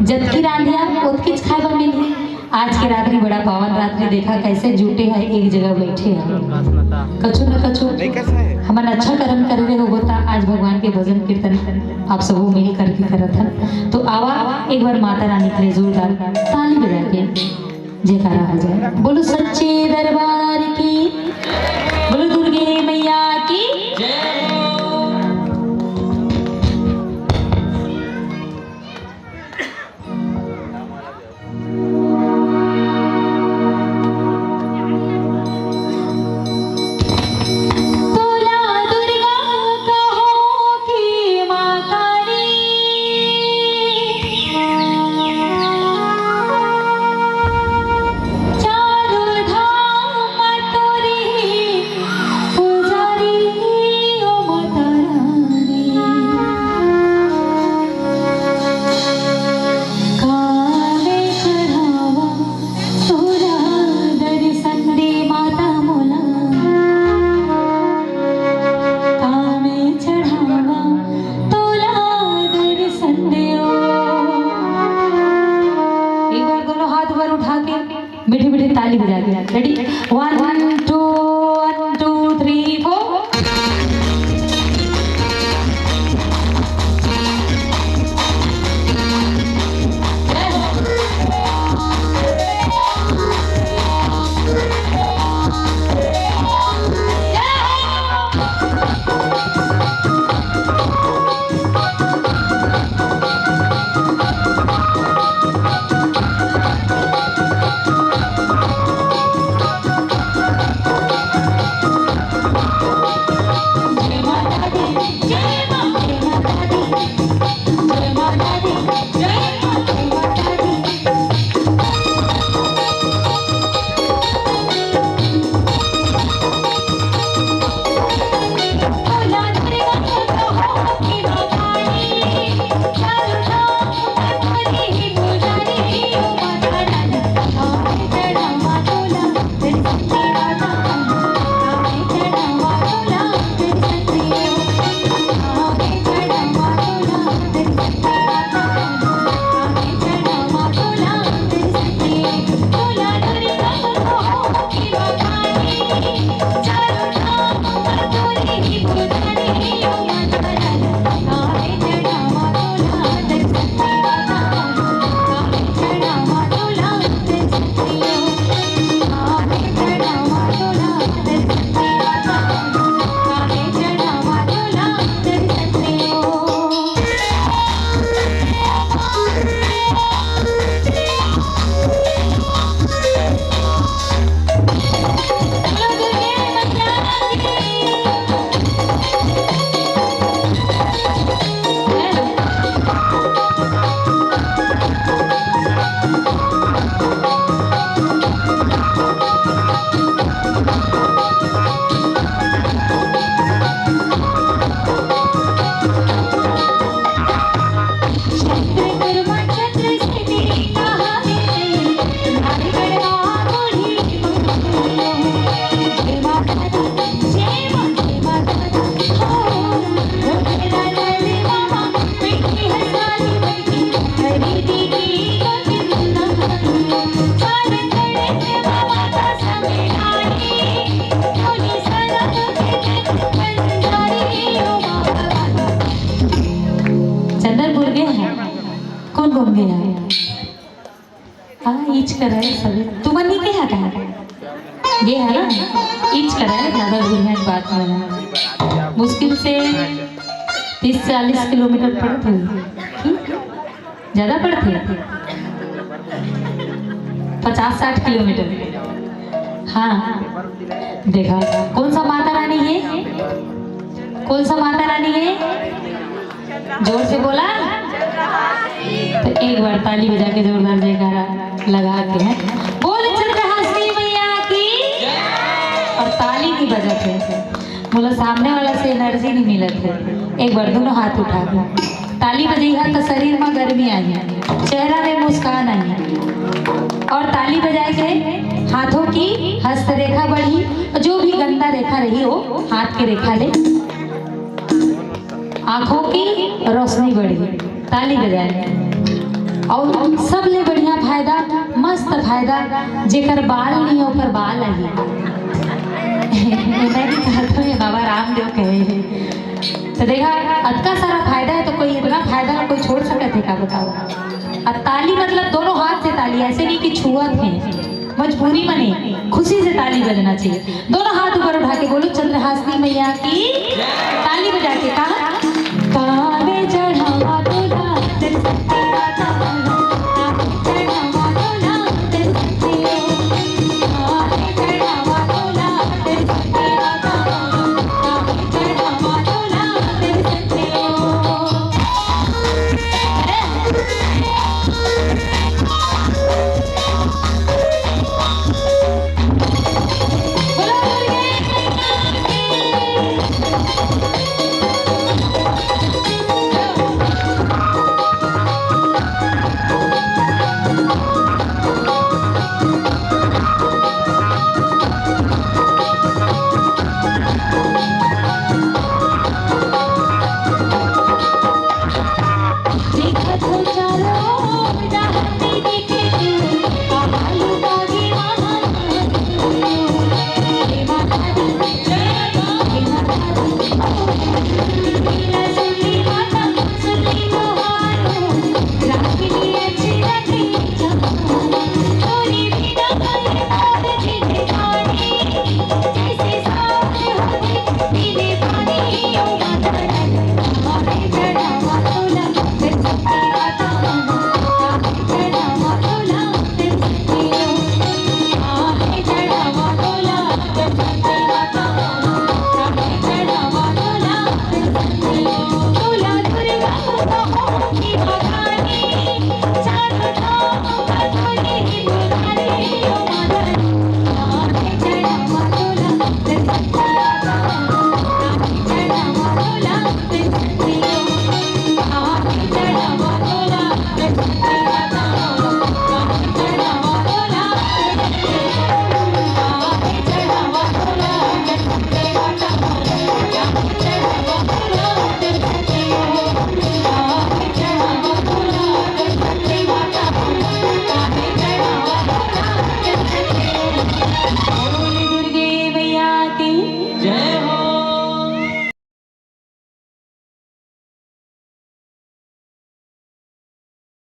जबकि रांधिया उतकिच खाए मिली। आज के रात्रि बड़ा पावन रात्रि देखा कैसे जुटे हैं एक जगह बैठे हैं कछु न कछु हमारा अच्छा कर्म कर रहे हो होता। आज भगवान के भजन कीर्तन आप सब मिल करके करत हैं तो आवा एक बार माता रानी के लिए जोरदार ताली बजा के जयकारा हो जाए। बोलो सच्चे दरबार की, बोलो दुर्गे मैया की मीठी मीठी ताली बजा के। रेडी 1 2 1 2 3 4। कौन घूम गया हाँ ईच कर रहे सभी तुम्हें नहीं क्या कहा ये है ना ईच कर रहा है ज़्यादा दूर है बात में मुश्किल से 30-40 किलोमीटर पड़ते ज़्यादा पड़ते 50-60 किलोमीटर। हाँ देखा कौन सा माता रानी है, कौन सा माता रानी है, जोर से बोला तो एक बार ताली बजा के जोरदार जयकारा लगा के हैं बोल चंद्रहासिनी मैया की। और ताली की वजह से बोला सामने वाला से एनर्जी नहीं मिलत है। एक बार दोनों हाथ उठा के ताली बजी है तो शरीर में गर्मी आई है, चेहरा में मुस्कान आई है। और ताली बजाए के हाथों की हस्तरेखा बढ़ी, जो भी गंदा रेखा रही हो हाथ की रेखा ले, आंखों की रोशनी बढ़ी। ताली बजाए और सबले बढ़िया फायदा, मस्त फायदा, जेकर बाल नहीं हो पर बाल आई। मैं भी कहता हूँ बाबा रामदेव कहे। तो देखा अतका सारा फायदा है, तो कोई इतना फायदा कोई छोड़ सकते थे क्या बताओ। और ताली मतलब दोनों हाथ से ताली, ऐसे नहीं कि छुअत है, मजबूरी में नहीं, खुशी से ताली बजना चाहिए। दोनों हाथ ऊपर उठा के बोलो चंद्रहासिनी मैया की, ताली बजा के कहा